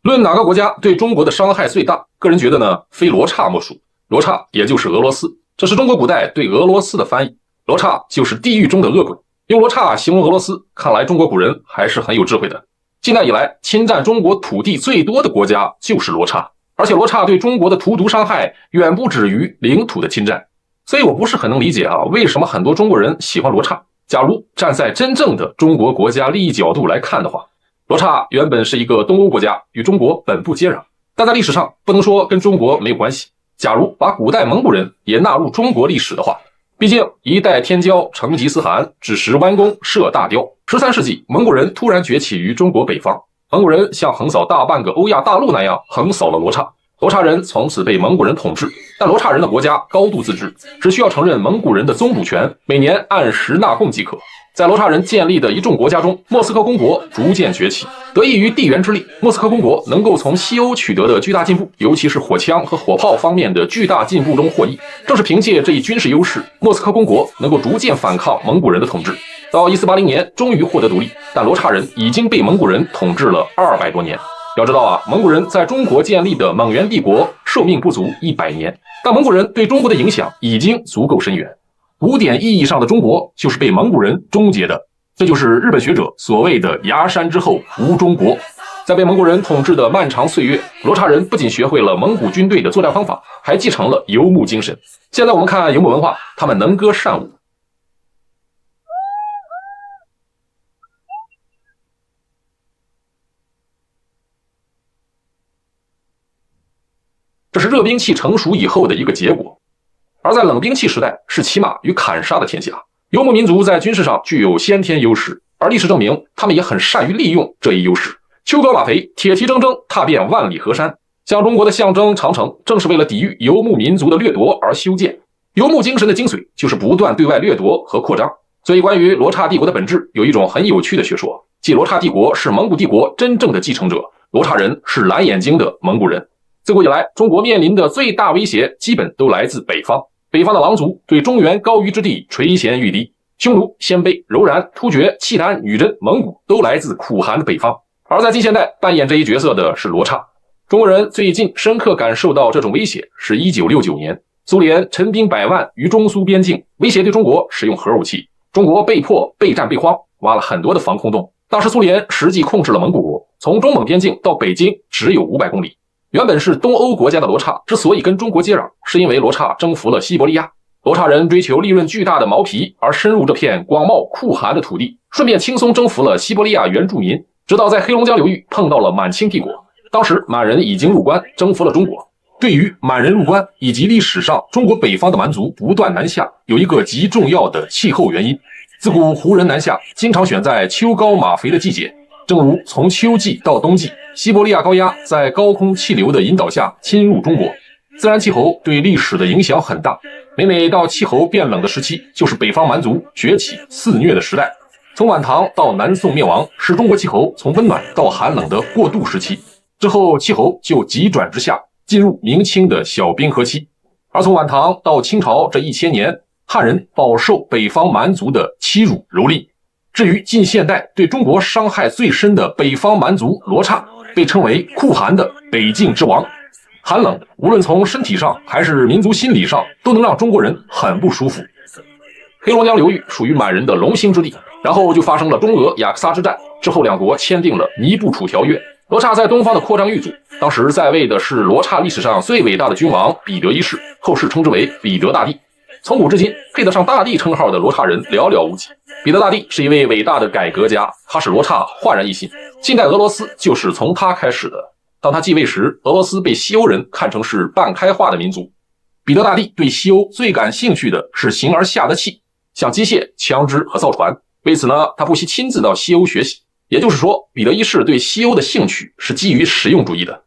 论哪个国家对中国的伤害最大，个人觉得呢，非罗刹莫属。罗刹也就是俄罗斯，这是中国古代对俄罗斯的翻译。罗刹就是地狱中的恶鬼。用罗刹形容俄罗斯，看来中国古人还是很有智慧的。近代以来，侵占中国土地最多的国家就是罗刹，而且罗刹对中国的荼毒伤害远不止于领土的侵占。所以我不是很能理解为什么很多中国人喜欢罗刹。假如站在真正的中国国家利益角度来看的话，罗刹原本是一个东欧国家，与中国本不接壤，但在历史上不能说跟中国没有关系。假如把古代蒙古人也纳入中国历史的话，毕竟一代天骄成吉思汗只识弯弓射大雕。13世纪，蒙古人突然崛起于中国北方，蒙古人像横扫大半个欧亚大陆那样横扫了罗刹，罗刹人从此被蒙古人统治。但罗刹人的国家高度自治，只需要承认蒙古人的宗主权，每年按时纳贡即可。在罗刹人建立的一众国家中，莫斯科公国逐渐崛起。得益于地缘之力，莫斯科公国能够从西欧取得的巨大进步，尤其是火枪和火炮方面的巨大进步中获益。正是凭借这一军事优势，莫斯科公国能够逐渐反抗蒙古人的统治。到1480年终于获得独立，但罗刹人已经被蒙古人统治了200多年。要知道蒙古人在中国建立的蒙元帝国寿命不足100年，但蒙古人对中国的影响已经足够深远。古典意义上的中国就是被蒙古人终结的，这就是日本学者所谓的崖山之后无中国。在被蒙古人统治的漫长岁月，罗刹人不仅学会了蒙古军队的作战方法，还继承了游牧精神。现在我们看游牧文化，他们能歌善舞。这是热兵器成熟以后的一个结果。而在冷兵器时代，是骑马与砍杀的天下。游牧民族在军事上具有先天优势，而历史证明他们也很善于利用这一优势。秋高马肥，铁蹄铮铮，踏遍万里河山。像中国的象征长城，正是为了抵御游牧民族的掠夺而修建。游牧精神的精髓就是不断对外掠夺和扩张。所以关于罗刹帝国的本质，有一种很有趣的学说，即罗刹帝国是蒙古帝国真正的继承者，罗刹人是蓝眼睛的蒙古人。自古以来，中国面临的最大威胁基本都来自北方。北方的狼族对中原高于之地垂涎欲滴，匈奴、鲜卑、柔然、突厥、契丹、女真、蒙古都来自苦寒的北方。而在近现代扮演这一角色的是罗刹。中国人最近深刻感受到这种威胁是1969年，苏联陈兵100万于中苏边境，威胁对中国使用核武器，中国被迫备战备荒，挖了很多的防空洞。当时苏联实际控制了蒙古国，从中蒙边境到北京只有500公里。原本是东欧国家的罗刹之所以跟中国接壤，是因为罗刹征服了西伯利亚。罗刹人追求利润巨大的毛皮而深入这片广袤酷寒的土地，顺便轻松征服了西伯利亚原住民，直到在黑龙江流域碰到了满清帝国。当时满人已经入关，征服了中国。对于满人入关以及历史上中国北方的蛮族不断南下，有一个极重要的气候原因。自古胡人南下经常选在秋高马肥的季节，正如从秋季到冬季，西伯利亚高压在高空气流的引导下侵入中国。自然气候对历史的影响很大，每到气候变冷的时期，就是北方蛮族崛起肆虐的时代。从晚唐到南宋灭亡，是中国气候从温暖到寒冷的过渡时期，之后气候就急转直下，进入明清的小冰河期。而从晚唐到清朝这1000年，汉人饱受北方蛮族的欺辱蹂躏。至于近现代对中国伤害最深的北方蛮族罗刹，被称为酷寒的北境之王。寒冷无论从身体上还是民族心理上，都能让中国人很不舒服。黑龙江流域属于满人的龙兴之地，然后就发生了中俄雅克萨之战，之后两国签订了尼布楚条约。罗刹在东方的扩张欲阻，当时在位的是罗刹历史上最伟大的君王彼得一世，后世称之为彼得大帝。从古至今，配得上大帝称号的罗刹人寥寥无几。彼得大帝是一位伟大的改革家，他使罗刹焕然一新。近代俄罗斯就是从他开始的。当他继位时，俄罗斯被西欧人看成是半开化的民族。彼得大帝对西欧最感兴趣的是形而下的器，像机械、枪支和造船。为此呢，他不惜亲自到西欧学习。也就是说，彼得一世对西欧的兴趣是基于实用主义的。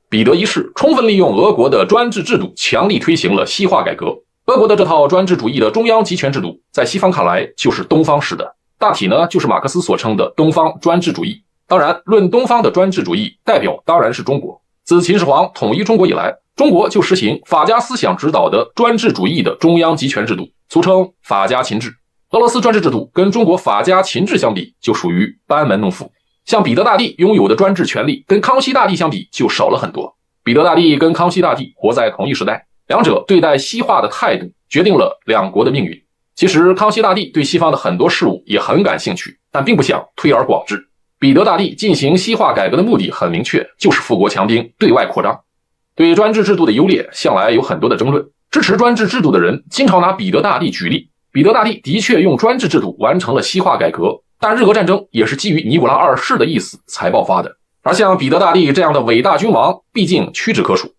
彼得一世充分利用俄国的专制制度，强力推行了西化改革。俄国的这套专制主义的中央集权制度，在西方看来就是东方式的，大体呢就是马克思所称的东方专制主义。当然，论东方的专制主义，代表当然是中国。自秦始皇统一中国以来，中国就实行法家思想指导的专制主义的中央集权制度。俗称法家秦制。俄罗斯专制制度跟中国法家秦制相比，就属于班门弄斧。像彼得大帝拥有的专制权力，跟康熙大帝相比就少了很多。彼得大帝跟康熙大帝活在同一时代，两者对待西化的态度决定了两国的命运。其实康熙大帝对西方的很多事物也很感兴趣，但并不想推而广之。彼得大帝进行西化改革的目的很明确，就是富国强兵，对外扩张。对专制制度的优劣向来有很多的争论，支持专制制度的人经常拿彼得大帝举例。彼得大帝的确用专制制度完成了西化改革，但日俄战争也是基于尼古拉二世的意思才爆发的。而像彼得大帝这样的伟大君王，毕竟屈指可数。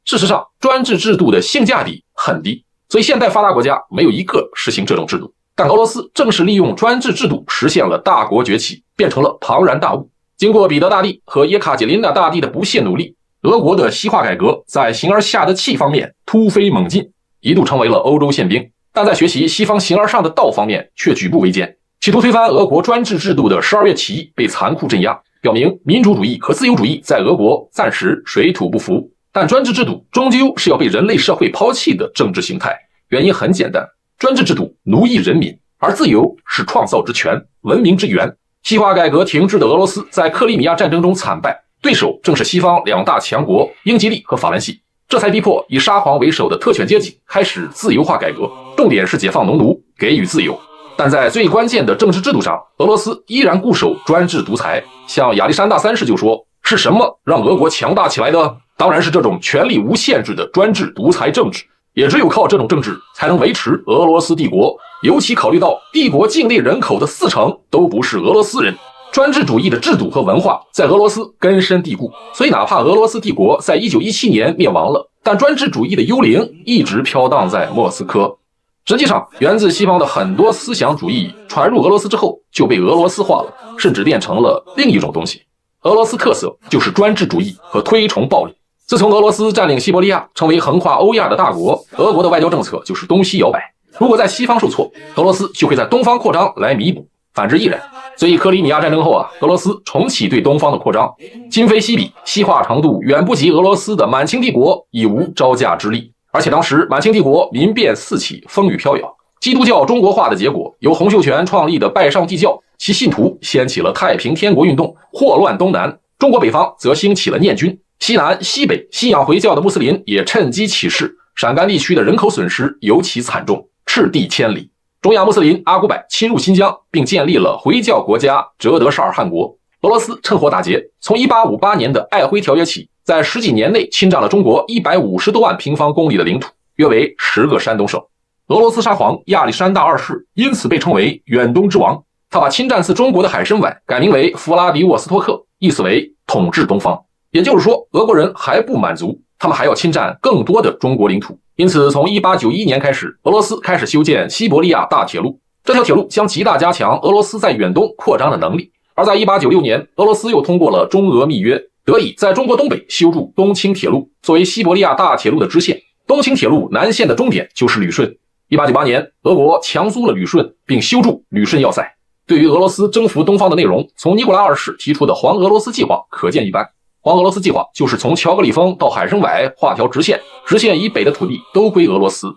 事实上，专制制度的性价比很低，所以现代发达国家没有一个实行这种制度。但俄罗斯正是利用专制制度实现了大国崛起，变成了庞然大物。经过彼得大帝和叶卡捷琳娜大帝的不懈努力，俄国的西化改革在形而下的气方面突飞猛进，一度成为了欧洲宪兵。但在学习西方形而上的道方面却举步维艰，企图推翻俄国专制制度的12月起义被残酷镇压，表明民主主义和自由主义在俄国暂时水土不服。但专制制度终究是要被人类社会抛弃的政治形态，原因很简单，专制制度奴役人民，而自由是创造之权，文明之源。西化改革停滞的俄罗斯在克里米亚战争中惨败，对手正是西方两大强国英吉利和法兰西，这才逼迫以沙皇为首的特权阶级开始自由化改革，重点是解放农奴，给予自由。但在最关键的政治制度上，俄罗斯依然固守专制独裁。像亚历山大三世就说，是什么让俄国强大起来的？当然是这种权力无限制的专制独裁政治，也只有靠这种政治才能维持俄罗斯帝国。尤其考虑到帝国境内人口的40%都不是俄罗斯人，专制主义的制度和文化在俄罗斯根深蒂固，所以哪怕俄罗斯帝国在1917年灭亡了，但专制主义的幽灵一直飘荡在莫斯科。实际上，源自西方的很多思想主义传入俄罗斯之后就被俄罗斯化了，甚至变成了另一种东西。俄罗斯特色就是专制主义和推崇暴力。自从俄罗斯占领西伯利亚，成为横跨欧亚的大国，俄国的外交政策就是东西摇摆。如果在西方受挫，俄罗斯就会在东方扩张来弥补，反之亦然。所以克里米亚战争后俄罗斯重启对东方的扩张，今非昔比，西化程度远不及俄罗斯的满清帝国，已无招架之力。而且当时满清帝国民变四起，风雨飘摇，基督教中国化的结果，由洪秀全创立的拜上帝教，其信徒掀起了太平天国运动，祸乱东南；中国北方则兴起了念军，西南西北信仰回教的穆斯林也趁机起事，陕甘地区的人口损失尤其惨重，赤地千里。中亚穆斯林阿古柏侵入新疆，并建立了回教国家哲德沙尔汗国。俄罗斯趁火打劫，从1858年的瑷珲条约起，在10几年内侵占了中国150多万平方公里的领土，约为10个山东省。俄罗斯沙皇亚历山大二世因此被称为远东之王。他把侵占自中国的海参崴改名为弗拉迪沃斯托克，意思为统治东方。也就是说，俄国人还不满足，他们还要侵占更多的中国领土。因此，从1891年开始，俄罗斯开始修建西伯利亚大铁路。这条铁路将极大加强俄罗斯在远东扩张的能力。而在1896年，俄罗斯又通过了中俄密约，得以在中国东北修筑东清铁路，作为西伯利亚大铁路的支线。东清铁路南线的终点就是旅顺。1898年，俄国强租了旅顺，并修筑旅顺要塞。对于俄罗斯征服东方的内容，从尼古拉二世提出的黄俄罗斯计划可见一斑。黄俄罗斯计划就是从乔格里峰到海参崴画条直线，直线以北的土地都归俄罗斯。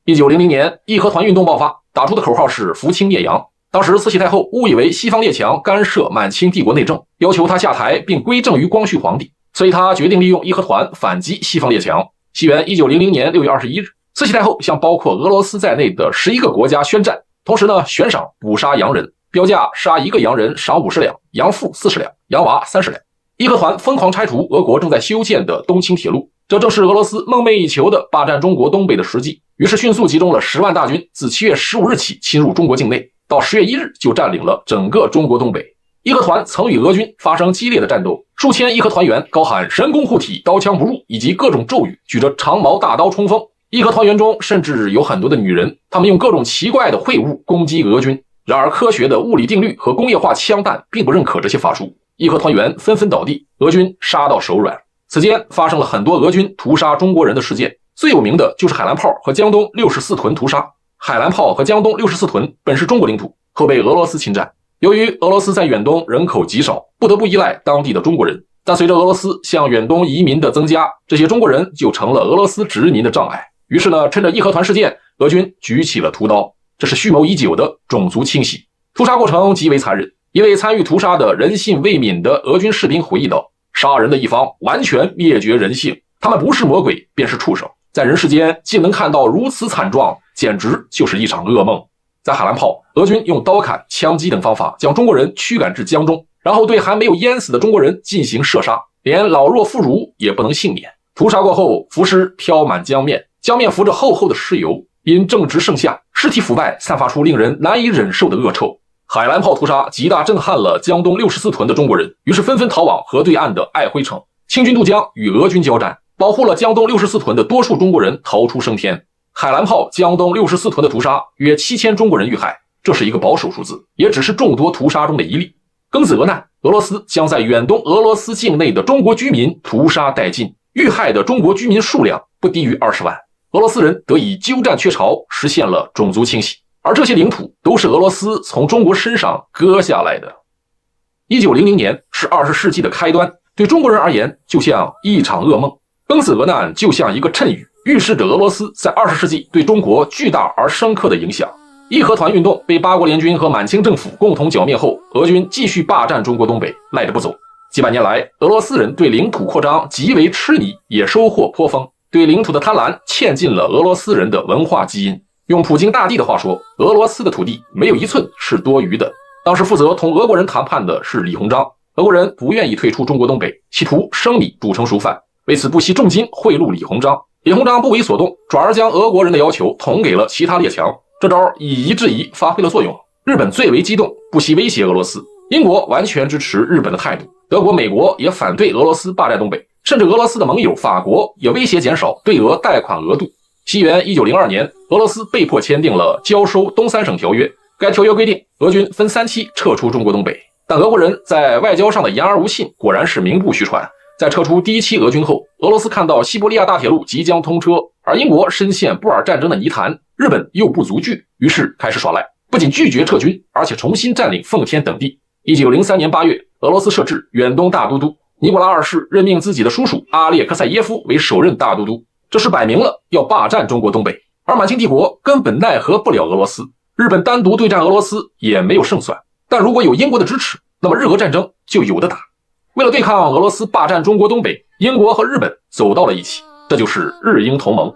1900年，义和团运动爆发，打出的口号是扶清灭洋。当时慈禧太后误以为西方列强干涉满清帝国内政，要求他下台并归正于光绪皇帝，所以他决定利用义和团反击西方列强。西元1900年6月21日，慈禧太后向包括俄罗斯在内的11个国家宣战，同时悬赏捕杀洋人，标价杀一个洋人赏50两，洋妇40两，洋娃30两。义和团疯狂拆除俄国正在修建的东清铁路，这正是俄罗斯梦寐以求的霸占中国东北的时机。于是迅速集中了10万大军，自7月15日起侵入中国境内，到10月1日就占领了整个中国东北。义和团曾与俄军发生激烈的战斗，数千义和团员高喊神功护体，刀枪不入，以及各种咒语，举着长矛大刀冲锋。义和团员中甚至有很多的女人，他们用各种奇怪的秽物攻击俄军。然而科学的物理定律和工业化枪弹并不认可这些法术，义和团员纷纷倒地，俄军杀到手软。此间发生了很多俄军屠杀中国人的事件，最有名的就是海兰炮和江东64屯屠杀。海兰炮和江东64屯本是中国领土，后被俄罗斯侵占。由于俄罗斯在远东人口极少，不得不依赖当地的中国人，但随着俄罗斯向远东移民的增加，这些中国人就成了俄罗斯殖民的障碍。于是趁着义和团事件，俄军举起了屠刀，这是蓄谋已久的种族清洗。屠杀过程极为残忍，一位参与屠杀的人性未泯的俄军士兵回忆道：“杀人的一方完全灭绝人性，他们不是魔鬼便是畜生，在人世间竟能看到如此惨状，简直就是一场噩梦。”在海兰泡，俄军用刀砍、枪击等方法将中国人驱赶至江中，然后对还没有淹死的中国人进行射杀，连老弱妇孺也不能幸免。屠杀过后，浮尸飘满江面，江面浮着厚厚的尸油，因正值盛夏，尸体腐败，散发出令人难以忍受的恶臭。海兰泡屠杀极大震撼了江东64屯的中国人，于是纷纷逃往河对岸的爱辉城。清军渡江与俄军交战，保护了江东64屯的多数中国人逃出升天。海兰泡江东64屯的屠杀约7000中国人遇害，这是一个保守数字，也只是众多屠杀中的一例。庚子俄难，俄罗斯将在远东俄罗斯境内的中国居民屠杀殆尽，遇害的中国居民数量不低于20万。俄罗斯人得以鸠占鹊巢，实现了种族清洗，而这些领土都是俄罗斯从中国身上割下来的。1900年是20世纪的开端，对中国人而言就像一场噩梦。庚子俄难就像一个谶语，预示着俄罗斯在20世纪对中国巨大而深刻的影响。义和团运动被八国联军和满清政府共同剿灭后，俄军继续霸占中国东北，赖着不走。几百年来，俄罗斯人对领土扩张极为痴迷，也收获颇丰。对领土的贪婪嵌进了俄罗斯人的文化基因。用普京大帝的话说，俄罗斯的土地没有一寸是多余的。当时负责同俄国人谈判的是李鸿章，俄国人不愿意退出中国东北，企图生米煮成熟饭，为此不惜重金贿赂李鸿章。李鸿章不为所动，转而将俄国人的要求捅给了其他列强。这招以夷制夷发挥了作用。日本最为激动，不惜威胁俄罗斯。英国完全支持日本的态度，德国、美国也反对俄罗斯霸占东北，甚至俄罗斯的盟友法国也威胁减少对俄贷款额度。西元1902年，俄罗斯被迫签订了交收东三省条约。该条约规定，俄军分3期撤出中国东北。但俄国人在外交上的言而无信，果然是名不虚传。在撤出第1期俄军后，俄罗斯看到西伯利亚大铁路即将通车，而英国深陷布尔战争的泥潭，日本又不足惧，于是开始耍赖，不仅拒绝撤军，而且重新占领奉天等地。1903年8月，俄罗斯设置远东大都督，尼古拉2世任命自己的叔叔阿列克塞耶夫为首任大都督，这是摆明了要霸占中国东北。而满清帝国根本奈何不了俄罗斯，日本单独对战俄罗斯也没有胜算，但如果有英国的支持，那么日俄战争就有的打。为了对抗俄罗斯霸占中国东北，英国和日本走到了一起，这就是日英同盟。